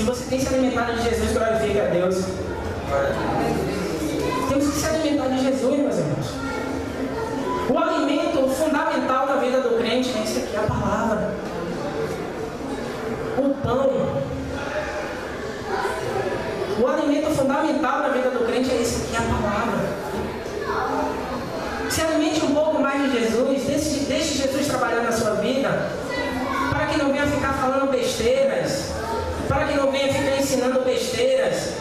Se você tem se alimentado de Jesus, glorifique a Deus. Temos que se alimentar de Jesus, meus irmãos. O alimento fundamental da vida do crente é esse aqui, a palavra. O pão. O alimento fundamental da vida do crente é esse aqui, a palavra. Se alimente um pouco mais de Jesus, deixe Jesus trabalhar na sua vida, para que não venha ficar falando besteiras, para que não venha ficar ensinando besteiras,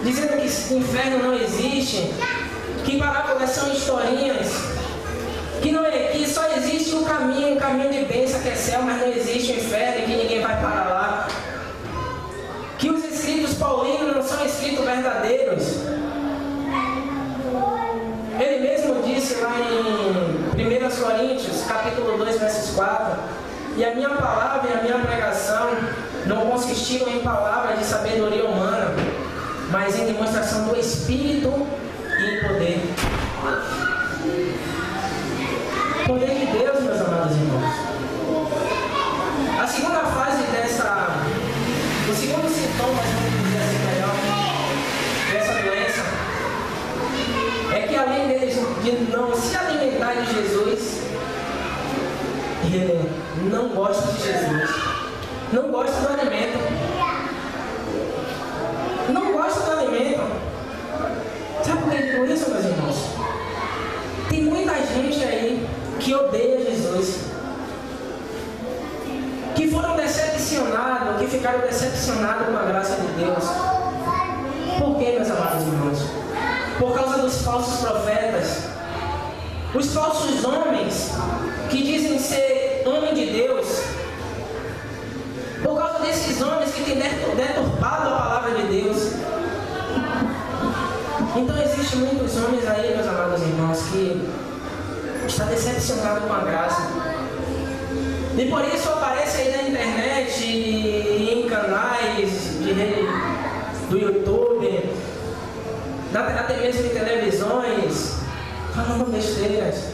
dizendo que o inferno não existe, que parábolas são historinhas, que só existe um caminho de bênção que é céu, mas não existe o inferno e que ninguém vai para lá. Que os escritos paulinos não são escritos verdadeiros. Ele mesmo disse lá em 1 Coríntios, capítulo 2, versos 4, e a minha palavra e a minha pregação não consistiram em palavras de sabedoria humana, mas em demonstração do Espírito e em poder. Poder de Deus, meus amados irmãos. A segunda fase o segundo sintoma, vamos dizer assim melhor, dessa doença, é que além deles de não se alimentar de Jesus, ele não gosta de Jesus, não gosta do alimento, não gosta do alimento. Sabe por que eu digo isso, meus irmãos? Tem muita gente aí que odeia Jesus, que foram decepcionados, que ficaram decepcionados com a graça de Deus. Por quê, meus amados irmãos? Por causa dos falsos profetas, os falsos homens que dizem ser homem de Deus, por causa desses homens que têm deturpado a palavra de Deus. Então existem muitos homens aí, meus amados irmãos, que estão decepcionados com a graça. E por isso aparece aí na internet e em canais do YouTube, até mesmo em televisões, falando besteiras,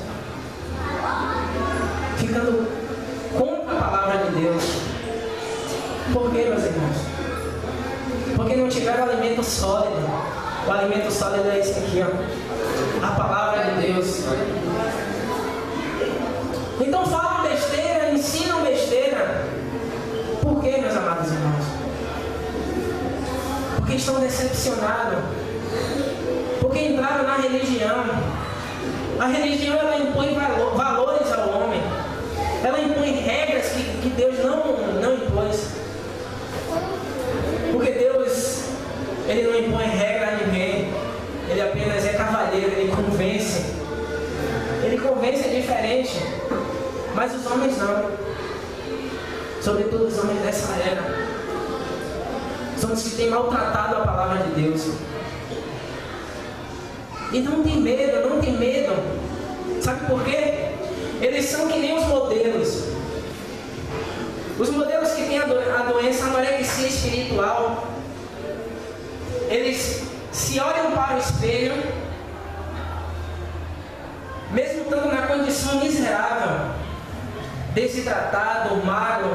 ficando contra a palavra de Deus. Por quê, meus irmãos? Porque não tiveram alimento sólido. O alimento sólido é esse aqui, ó, a palavra de Deus. Então falam besteira, ensinam besteira. Por quê, meus amados irmãos? Porque estão decepcionados. Porque entraram na religião. A religião, ela impõe valores ao homem. Ela impõe regras que Deus não impôs. Porque Deus, ele não impõe regra a ninguém. Ele apenas é cavalheiro, ele convence. Ele convence diferente. Mas os homens não. Sobretudo os homens dessa era. São os que têm maltratado a palavra de Deus. E não tem medo, não tem medo. Sabe por quê? Eles são que nem os modelos. Os modelos que têm a doença, a anorexia espiritual. Eles se olham para o espelho, mesmo estando na condição miserável, desidratado, magro,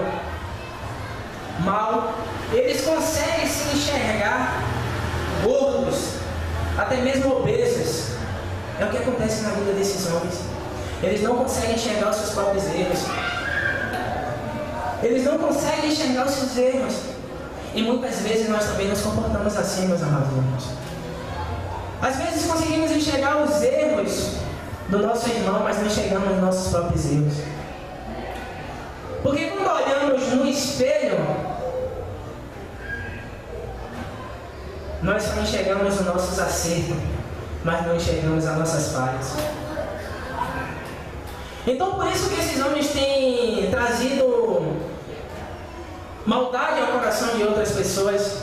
mal, eles conseguem se enxergar gordos, até mesmo obesos. É o que acontece na vida desses homens. Eles não conseguem enxergar os seus próprios erros. Eles não conseguem enxergar os seus erros. E muitas vezes nós também nos comportamos assim, meus amados irmãos. Às vezes conseguimos enxergar os erros do nosso irmão, mas não enxergamos os nossos próprios erros. Porque quando olhamos no espelho, nós só enxergamos os nossos acertos, mas não enxergamos as nossas falhas. Então por isso que esses homens têm trazido maldade ao coração de outras pessoas.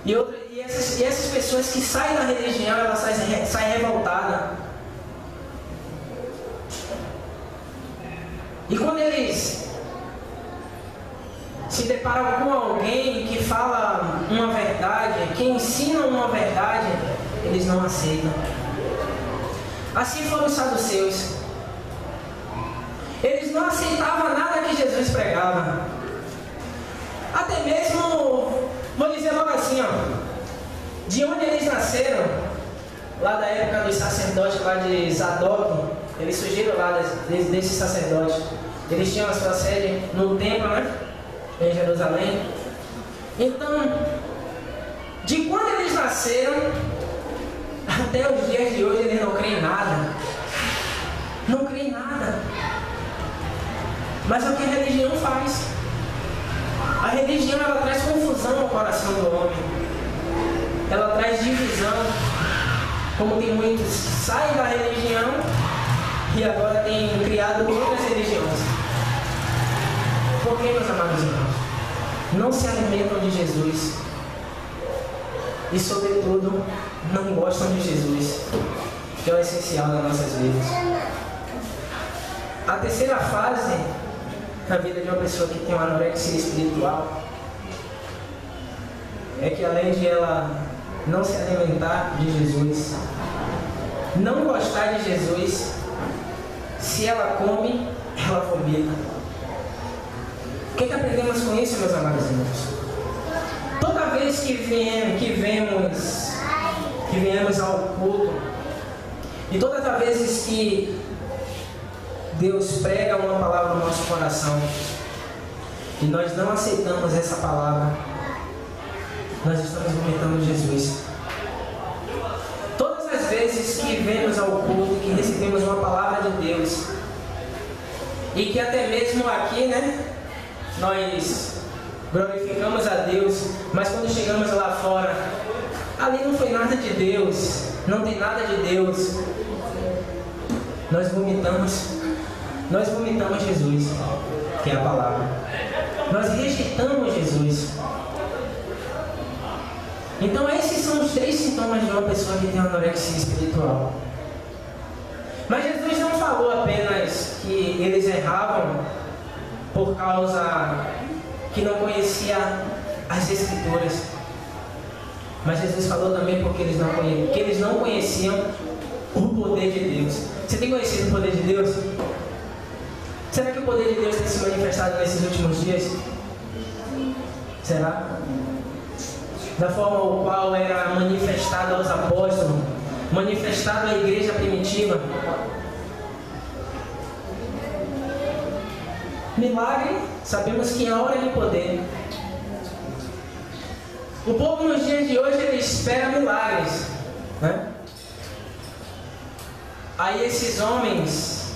E essas pessoas que saem da religião, elas saem revoltadas. E quando eles se deparam com alguém que fala uma verdade, que ensina uma verdade, eles não aceitam. Assim foram os saduceus. Eles não aceitavam nada que Jesus pregava. Até mesmo de onde eles nasceram, lá da época dos sacerdotes lá de Zadok, eles surgiram lá desses sacerdotes. Eles tinham a sua sede no templo, né? Em Jerusalém. Então, de quando eles nasceram até os dias de hoje, eles não creem em nada. Não creem em nada. Mas é o que a religião faz. A religião, ela traz confusão ao coração do homem. Ela traz divisão. Como tem muitos saem da religião e agora têm criado outras religiões. Por que, meus amados irmãos? Não se alimentam de Jesus. E, sobretudo, não gostam de Jesus, que é o essencial das nossas vidas. A terceira fase na vida de uma pessoa que tem uma anorexia espiritual é que, além de ela não se alimentar de Jesus, não gostar de Jesus, se ela come, ela vomita. O que aprendemos com isso, meus amados irmãos? Toda vez que viemos ao culto, e todas as vezes que Deus prega uma palavra no nosso coração e nós não aceitamos essa palavra, nós estamos vomitando Jesus. Todas as vezes que vemos ao culto e que recebemos uma palavra de Deus, e que até mesmo aqui, né, nós glorificamos a Deus, mas quando chegamos lá fora, ali não foi nada de Deus, não tem nada de Deus, nós vomitamos Jesus, que é a palavra. Nós rejeitamos Jesus. Então esses são os 3 sintomas de uma pessoa que tem anorexia espiritual. Mas Jesus não falou apenas que eles erravam por causa que não conhecia as Escrituras. Mas Jesus falou também porque eles não conheciam o poder de Deus. Você tem conhecido o poder de Deus? Será que o poder de Deus tem se manifestado nesses últimos dias? Será? Da forma o qual era manifestado aos apóstolos, manifestado à igreja primitiva. Milagre, sabemos que é a hora de poder. O povo nos dias de hoje, ele espera milagres, né? Aí esses homens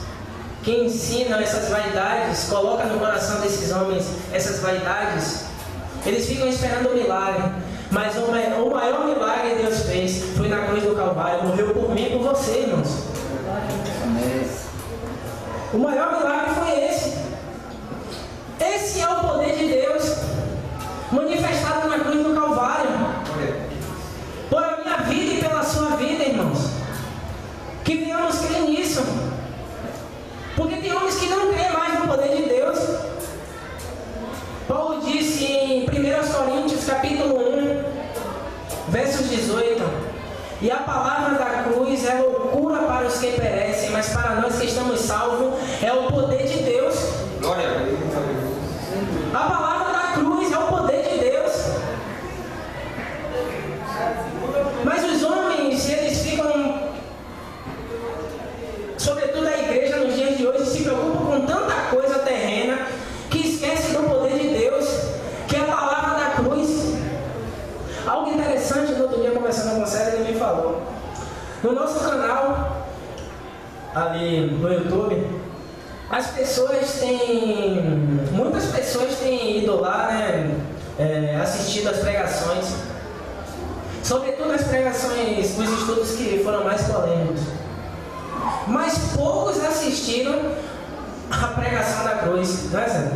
que ensinam essas vaidades, colocam no coração desses homens essas vaidades, eles ficam esperando o milagre. Mas o maior milagre que Deus fez foi na cruz do Calvário, morreu por mim e por você, irmãos. O maior milagre foi esse. Esse é o poder de Deus manifestado na cruz do Calvário, por a minha vida e pela sua vida, irmãos. Que venhamos crer nisso, porque tem homens que não creem mais no poder de Deus. Paulo disse em 1 Coríntios capítulo 1, versos 18: e a palavra da cruz é loucura para os que perecem, mas para nós que estamos salvos é o poder de Deus. Glória a Deus. A palavra da cruz é o poder de Deus. Mas os homens, eles ficam, sobretudo a igreja nos dias de hoje, se preocupam com tanta coisa terrena que esquece do poder de Deus, que é a palavra da cruz. Algo interessante, no outro dia conversando com o César, ele me falou. No nosso canal, ali no YouTube, muitas pessoas têm ido lá, né, assistido às pregações, sobretudo as pregações, os estudos que foram mais polêmicos. Mas poucos assistiram a pregação da cruz, não é, Zé?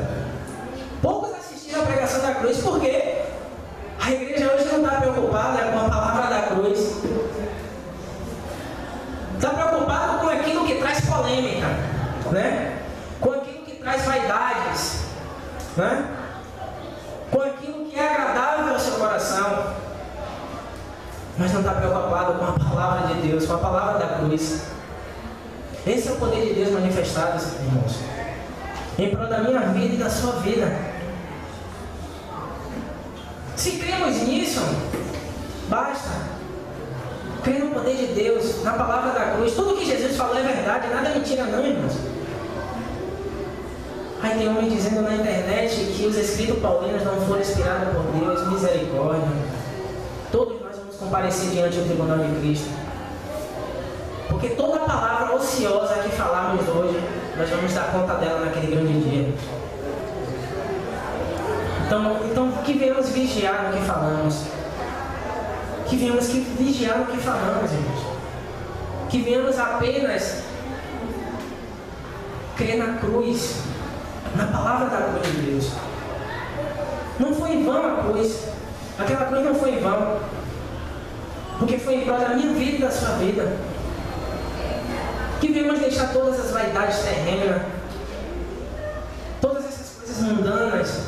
Poucos assistiram a pregação da cruz, porque a igreja hoje não está preocupada com a palavra da cruz. Está preocupado com aquilo que traz polêmica, né? Com aquilo que traz vaidades, né? Com aquilo que é agradável ao seu coração. Mas não está preocupado com a palavra de Deus, com a palavra da cruz. Esse é o poder de Deus manifestado, irmãos, em prol da minha vida e da sua vida. Se cremos nisso, Basta. Crê no poder de Deus, na palavra da cruz. Tudo que Jesus falou é verdade, nada é mentira não, irmãos. Aí tem homem dizendo na internet que os escritos paulinos não foram inspirados por Deus. Misericórdia. Todos nós vamos comparecer diante do tribunal de Cristo. Porque toda palavra ociosa que falarmos hoje, nós vamos dar conta dela naquele grande dia. Então que venhamos vigiar no que falamos. Que venhamos vigiar no que falamos, irmãos. Que venhamos apenas crer na cruz, na palavra da cruz de Deus. Não foi em vão a cruz. Aquela cruz não foi em vão. Porque foi em prol da minha vida e da sua vida. Que venhamos deixar todas as vaidades terrenas, todas essas coisas mundanas.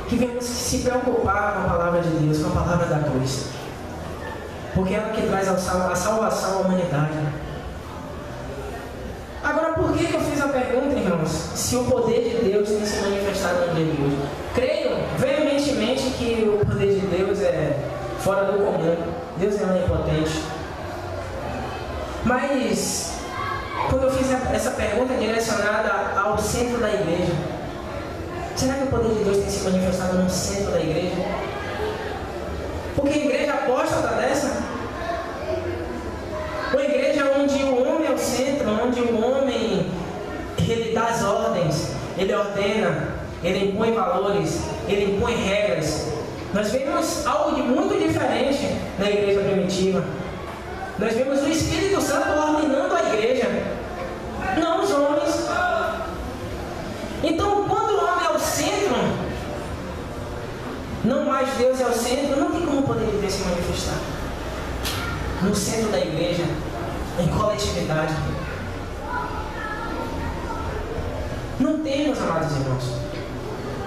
Que venhamos se preocupar com a palavra de Deus, com a palavra da cruz. Porque é ela que traz a salvação à humanidade. Agora, por que eu fiz a pergunta, irmãos? Se o poder de Deus tem se manifestado no dia de hoje? Creio veementemente que o poder de Deus é fora do comum. Deus é onipotente. Mas, quando eu fiz essa pergunta direcionada ao centro da igreja, será que o poder de Deus tem se manifestado no centro da igreja? Porque a igreja apóstata dessa, uma igreja onde o homem é o centro, onde o homem ele dá as ordens, ele ordena, ele impõe valores, ele impõe regras. Nós vemos algo de muito diferente na igreja primitiva. Nós vemos o Espírito Santo ordenando a igreja, não os homens. Então, quando o homem é o centro, não mais Deus é o centro, não tem como o poder de Deus se manifestar no centro da igreja, em coletividade. Não temos, amados irmãos,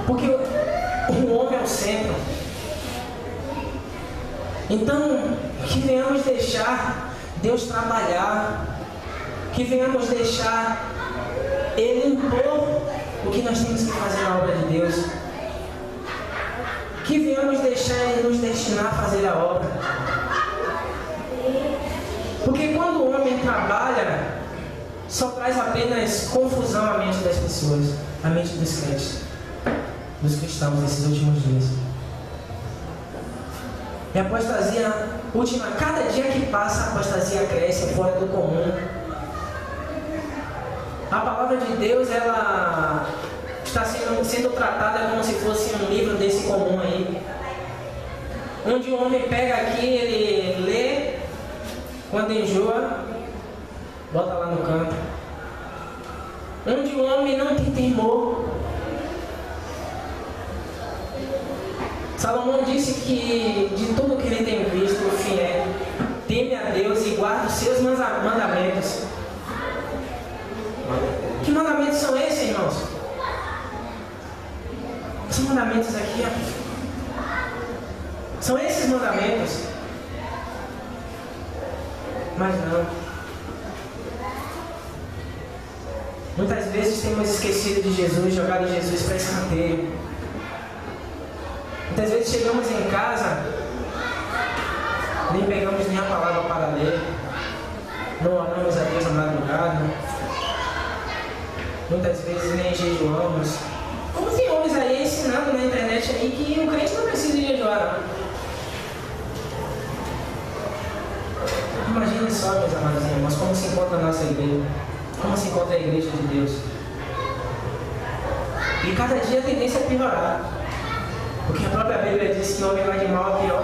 porque o homem é o centro. Então, que venhamos deixar Deus trabalhar, que venhamos deixar Ele impor o que nós temos que fazer na obra de Deus, que venhamos deixar Ele nos destinar a fazer a obra. Porque quando o homem trabalha, só traz apenas confusão à mente das pessoas, à mente dos crentes, dos cristãos nesses últimos dias. E a apostasia última, cada dia que passa, a apostasia cresce, é fora do comum. A palavra de Deus, ela está sendo tratada como se fosse um livro desse comum aí, onde o homem pega aqui, ele lê, quando enjoa, bota lá no canto. Onde o homem não tem temor. Salomão disse que de tudo que ele tem visto, o fim é: teme a Deus e guarda os seus mandamentos. Que mandamentos são esses, irmãos? Os mandamentos aqui, ó. São esses mandamentos. Mas não. Muitas vezes temos esquecido de Jesus, jogado Jesus para escanteio. Muitas vezes chegamos em casa, nem pegamos nem a palavra para ler, não oramos a Deus na madrugada, muitas vezes nem jejuamos. Como tem homens aí ensinando na internet aí que o crente não precisa de jejuar. Imagine só, meus amados irmãos, como se encontra a nossa igreja, como se encontra a igreja de Deus. E cada dia a tendência é piorar. Porque a própria Bíblia diz que o homem vai de mal a pior.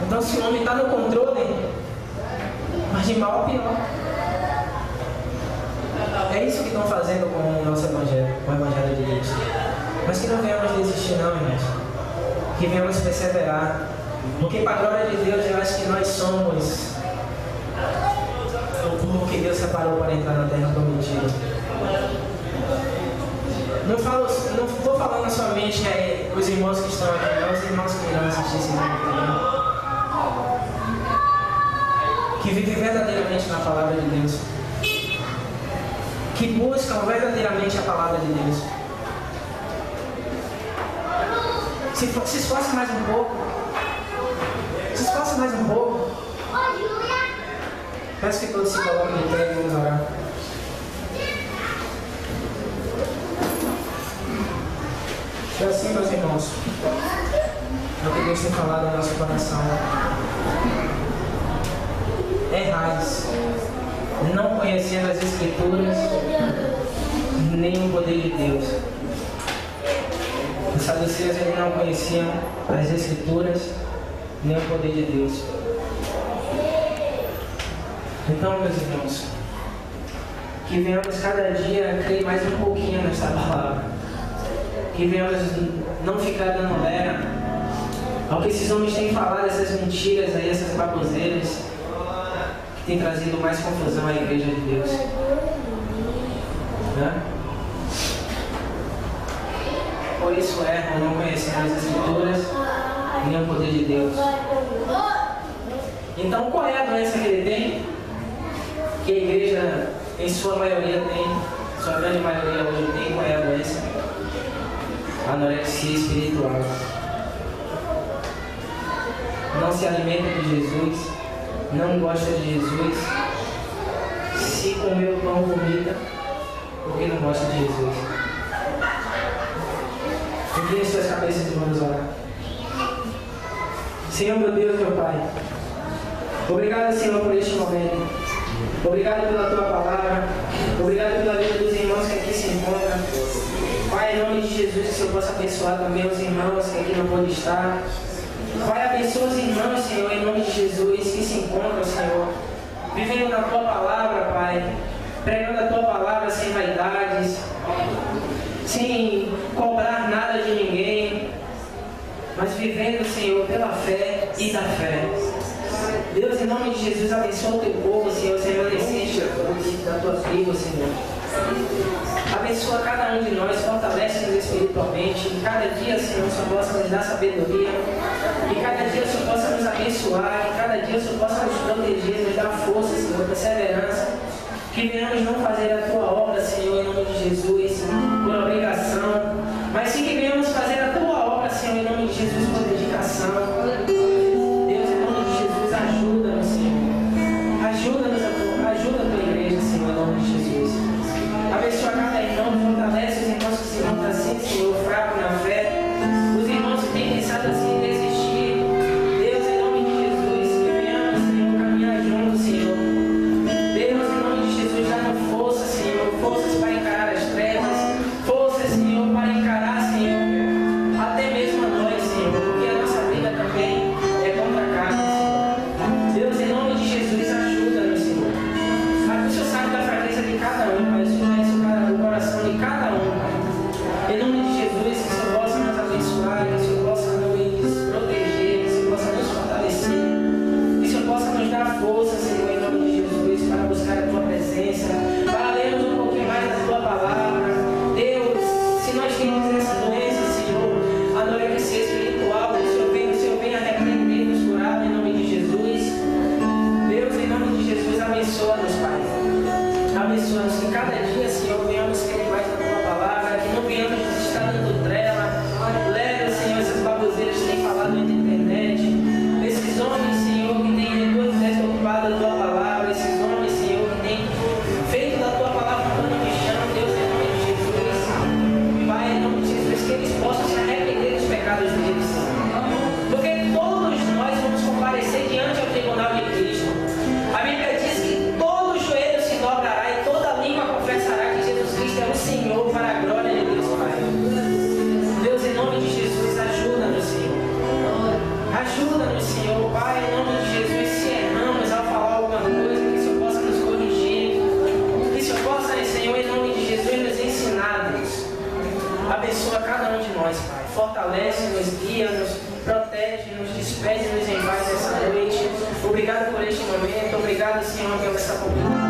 Então, se o homem está no controle, vai de mal a pior. É isso que estão fazendo com o nosso evangelho, com o evangelho de Deus. Mas que não venhamos desistir, não, irmãos. Que venhamos perseverar. Porque, para a glória de Deus, eu acho que nós somos o povo que Deus separou para entrar na terra prometida. Não estou falando somente os irmãos que estão aqui, não, os irmãos que irão assistir esse vídeo também. Que vivem verdadeiramente na palavra de Deus. Que buscam verdadeiramente a palavra de Deus. Se esforce mais um pouco. Se mais um pouco. Peço que todos se coloquem de pé e vamos orar. É assim, meus irmãos, é o que Deus tem falado no nosso coração. Errais, não conhecendo as Escrituras, nem o poder de Deus. Os saduceus não conheciam as Escrituras, nem o poder de Deus. Então, meus irmãos, que venhamos cada dia crer mais um pouquinho nesta palavra. Que venhamos não ficar dando lera ao que esses homens têm falado, essas mentiras aí, essas baboseiras, que têm trazido mais confusão à igreja de Deus. Né? Por isso erram, não conhecendo as Escrituras, nem o poder de Deus. Então, qual é a doença que ele tem? Que a igreja, em sua maioria, tem, sua grande maioria hoje tem. Qual é a doença? Anorexia espiritual. Não se alimenta de Jesus, não gosta de Jesus, se comeu pão comida, porque não gosta de Jesus. Incline suas cabeças e vamos orar. Senhor, meu Deus, meu Pai, obrigado, Senhor, por este momento. Obrigado pela Tua palavra. Obrigado pela vida dos irmãos que aqui se encontram. Pai, em nome de Jesus, que o Senhor possa abençoar também os irmãos que aqui não podem estar. Pai, abençoa os irmãos, Senhor, em nome de Jesus, que se encontram, Senhor, vivendo na Tua palavra, Pai, pregando a Tua palavra sem vaidades, sem cobrar nada de ninguém, mas vivendo, Senhor, pela fé e da fé. Deus, em nome de Jesus, abençoa o Teu povo, Senhor, os remanescentes da Tua tribo, Senhor. Abençoa cada um de nós, fortalece-nos espiritualmente. E cada dia, Senhor, o Senhor possa nos dar sabedoria. E cada dia o Senhor possa nos abençoar. E cada dia o Senhor possa nos proteger, nos dar força, Senhor, perseverança. Que venhamos não fazer a Tua obra, Senhor, em nome de Jesus, por obrigação. Mas sim que venhamos fazer a Tua obra, Senhor, em nome de Jesus, por dedicação. Deus, em nome de Jesus, ajuda-nos, Senhor. Ajuda-nos, ajuda a Tua igreja, Senhor, em nome de Jesus. Abençoa cada irmão, fortalece os irmãos que se encontram assim, Senhor, fraco na fé. Os irmãos que têm pensado assim, desistir. Deus, em nome de Jesus, que venhamos, Senhor, caminhar juntos, Senhor. Deus, em nome de Jesus, dá-nos força, Senhor, forças para encarar as trevas, forças, Senhor, para encarar, Senhor, até mesmo a nós, Senhor, porque a nossa vida também é contra a carne, Senhor. Deus, em nome de Jesus, ajuda-nos, Senhor. Mas o Senhor sabe da fraqueza de cada um, mas o coração de cada um, Pai. Em nome de Jesus, que o Senhor possa nos abençoar, que o Senhor possa nos proteger, que o Senhor possa nos fortalecer, que o Senhor possa nos dar força, Senhor, em nome de Jesus, para buscar a Tua presença, para lermos um pouquinho mais da Tua palavra. Deus, se nós temos essa doença, Senhor, anorexia espiritual, o Senhor venha repreender, nos curar, em nome de Jesus. Deus, em nome de Jesus, abençoa-nos, Pai. Abençoa-nos que cada dia, Senhor, venhamos querer mais da Tua palavra, que não venhamos estar dando trela. Leva, Senhor, essas baboseiras que têm falado na internet. Esses homens, Senhor, que têm desocupado a Tua palavra. Esses homens, Senhor, que têm feito da Tua palavra um pano de chão. Deus, em nome de Jesus. Pai, em nome de Jesus, que eles possam se arrepender dos pecados deles, Senhor. Porque todos nós vamos comparecer diante ao tribunal de Cristo. A Bíblia diz que todo joelho se dobrará e toda língua confessará que Jesus Cristo é o Senhor, para a glória de Deus, Pai. Deus, em nome de Jesus, ajuda-nos, Senhor. Ajuda-nos, Senhor. Pai, em nome de Jesus, se erramos ao falar alguma coisa, que o Senhor possa nos corrigir. Que o Senhor possa, Senhor, em nome de Jesus, nos ensinar, Deus. Abençoa cada um de nós, Pai. Fortalece-nos, guia-nos, protege-nos, despede-nos em paz essa noite. Obrigado por este momento. Obrigado, Senhor, pela essa comunidade.